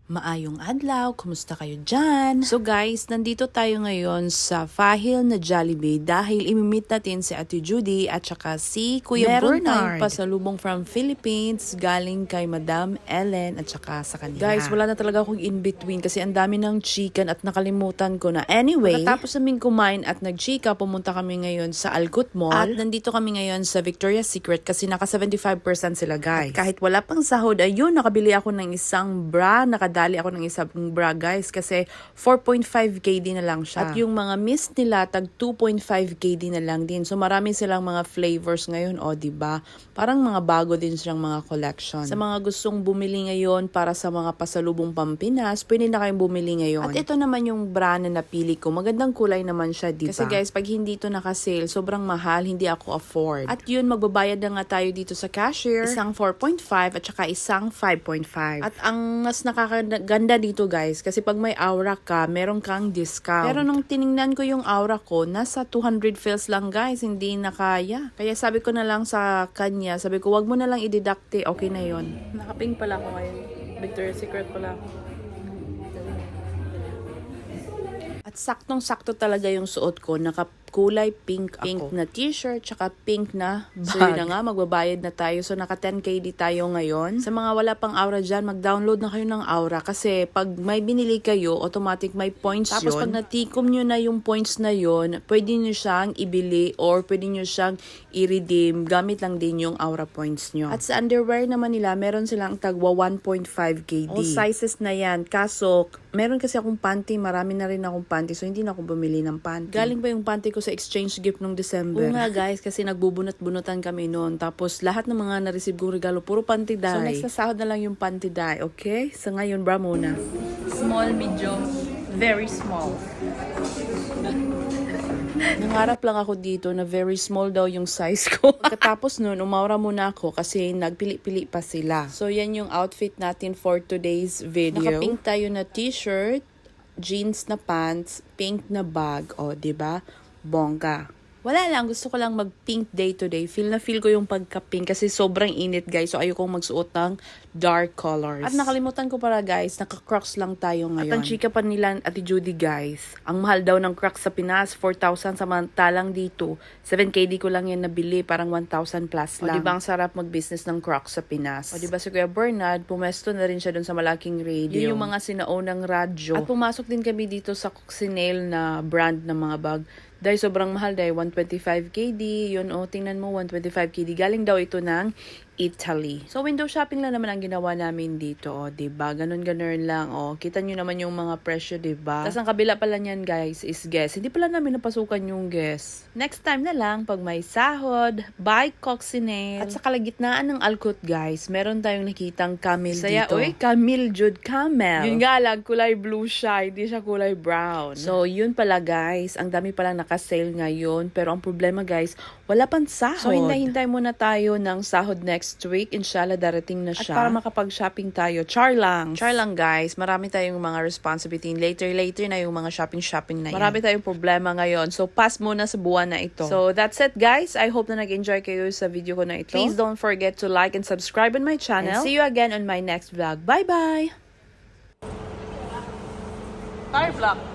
Maayong adlaw, kumusta kayo dyan? So guys, nandito tayo ngayon sa Fahil na Jollibee dahil imimit natin si Ate Judy at saka si Kuya Meron Bernard. tayong Pasalubong from Philippines galing kay Madam Ellen at saka sa kanila. Guys, wala na talaga akong in-between kasi ang dami ng chicken at nakalimutan ko na. Anyway, pagkatapos namin kumain at nag-chika, pumunta kami ngayon sa Alcut Mall. At nandito kami ngayon sa Victoria's Secret kasi naka 75% sila guys. At kahit wala pang sahod, ayun, nakabili ako ng isang bra, nakadali ako ng isang bra guys kasi 4.5 KD na lang siya. At yung mga mist nila tag 2.5 KD na lang din. So marami silang mga flavors ngayon, o diba? Parang mga bago din silang mga collection. Sa mga gustong bumili ngayon para sa mga pasalubong Pampinas, pwede na kayong bumili ngayon. At ito naman yung bra na napili ko. Magandang kulay naman siya, diba? Kasi guys, pag hindi ito naka-sale, sobrang mahal, hindi ako afford. At yun, magbabayad na nga tayo dito sa cashier. Isang 4.5 at saka isang 5.5. At ang mas nakakaganda dito guys, kasi pag may aura ka, meron kang discount. Pero nung tiningnan ko yung aura ko, nasa 200 fils lang guys, hindi na kaya. Kaya sabi ko na lang sa kanya, sabi ko, wag mo na lang i-deduct, okay na yon. Nakapink pala ako ngayon. Victoria's Secret pala ako. At saktong-sakto talaga yung suot ko, nakakulay pink ako. Na t-shirt, tsaka pink na bag. So yun na nga, magbabayad na tayo. So naka 10KD tayo ngayon. Sa mga wala pang aura dyan, mag-download na kayo ng aura. Kasi pag may binili kayo, automatic may points. Tapos pag natikom nyo na yung points na yun, pwede nyo siyang ibili or pwede nyo siyang i-redeem. Gamit lang din yung aura points nyo. At sa underwear naman nila, meron silang tagwa 1.5 KD. All sizes na yan. Kaso, meron kasi akong panty. Marami na rin akong panty. So hindi na ako bumili ng panty. Galing pa yung panty ko sa exchange gift nung December. Oo nga guys, kasi nagbubunot-bunutan kami noon. Tapos lahat ng mga na-receive kong regalo, puro panty dye. So next na sahod na lang yung panty dye, okay? So ngayon, bra muna. Small, medium, very small. Nangarap lang ako dito na very small daw yung size ko. Pagkatapos nun, umaura muna ako kasi nagpili-pili pa sila. So yan yung outfit natin for today's video. Naka-pink tayo na t-shirt, jeans na pants, pink na bag, o diba? Bongga. Wala lang, gusto ko lang mag-pink day today. Feel na feel ko yung pagka-pink kasi sobrang init guys. So ayokong magsuot ng dark colors. At nakalimutan ko para guys, naka-Crocs lang tayo ngayon. At ang chika pa nila Ate Judy guys. Ang mahal daw ng Crocs sa Pinas, 4,000 samantalang dito. 7KD ko lang yan nabili, parang 1,000 plus lang. O diba ang sarap mag-business ng Crocs sa Pinas? O diba si Kuya Bernard, pumesto na rin siya dun sa malaking radio. Yun yung mga sinaunang radyo. At pumasok din kami dito sa Coccinelle na brand ng mga bag. Dahil sobrang mahal dahil 125 KD. Yun tingnan mo 125 KD. Galing daw ito ng Italy. So window shopping lang naman ang ginawa namin dito, diba? Ganun-ganun lang, Kita nyo naman yung mga presyo, diba? Tapos ang kabila pala niyan, guys, is guess. Hindi pala namin napasukan yung guess. Next time na lang, pag may sahod, buy Coccinelle. At sa kalagitnaan ng Alcut, guys, meron tayong nakitang camel Saya, dito. uy, Camel, Jude, camel. Yun nga lang, kulay blue siya, hindi siya kulay brown. So, yun pala, guys. Ang dami pala naka-sale ngayon. Pero ang problema, guys, wala pang sahod. So, hintay muna tayo ng sahod next week. Inshallah, darating na siya. At para makapag-shopping tayo, char lang, guys. Marami tayong mga responsibility. Later na yung mga shopping na yan. Marami tayong problema ngayon. So, pass muna sa buwan na ito. So, that's it, guys. I hope na nag-enjoy kayo sa video ko na ito. Please don't forget to like and subscribe on my channel. And see you again on my next vlog. Bye-bye! Tire block.